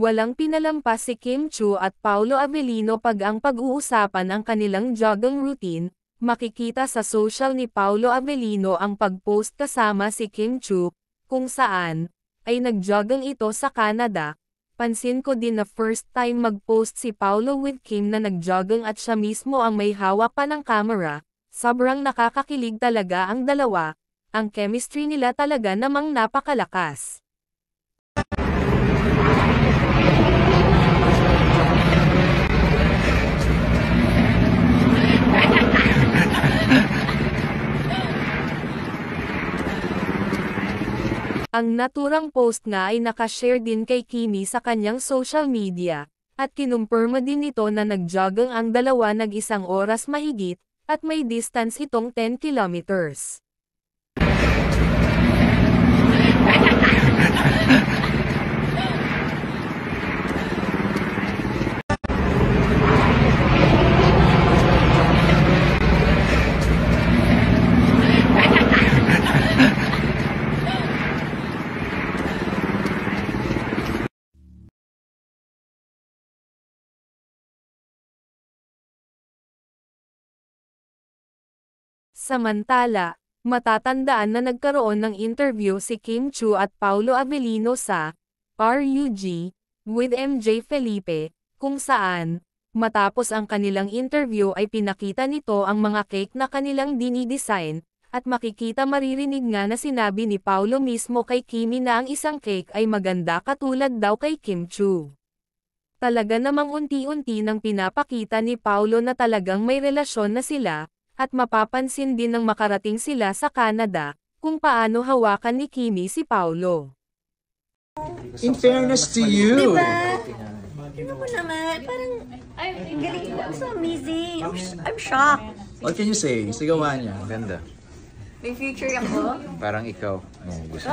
Walang pinalampas si Kim Chiu at Paolo Avellino pag ang pag-uusapan ang kanilang jogging routine. Makikita sa social ni Paolo Avellino ang pag-post kasama si Kim Chiu, kung saan ay nag-jogging ito sa Canada. Pansin ko din na first time mag-post si Paolo with Kim na nag-jogging at siya mismo ang may hawak pa ng camera. Sobrang nakakakilig talaga ang dalawa. Ang chemistry nila talaga namang napakalakas. Ang naturang post nga ay nakashare din kay Kimi sa kanyang social media, at kinumpirma din nito na nag-jogging ang dalawa nag-1 oras mahigit, at may distance itong 10 kilometers. Samantala, matatandaan na nagkaroon ng interview si Kim Chiu at Paolo Avellino sa RUG with MJ Felipe, kung saan, matapos ang kanilang interview ay pinakita nito ang mga cake na kanilang dinidesign, at makikita maririnig nga na sinabi ni Paolo mismo kay Kimi na ang isang cake ay maganda katulad daw kay Kim Chiu. Talaga namang unti-unti nang pinapakita ni Paolo na talagang may relasyon na sila, at mapapansin din nang makarating sila sa Canada, kung paano hawakan ni Kimi si Paolo. In fairness to you. Diba? Ano mo naman, parang, galing mo, so amazing. I'm shocked. What can you say? Sigawan niya. Ganda. May future ako. Parang ikaw. Gusto.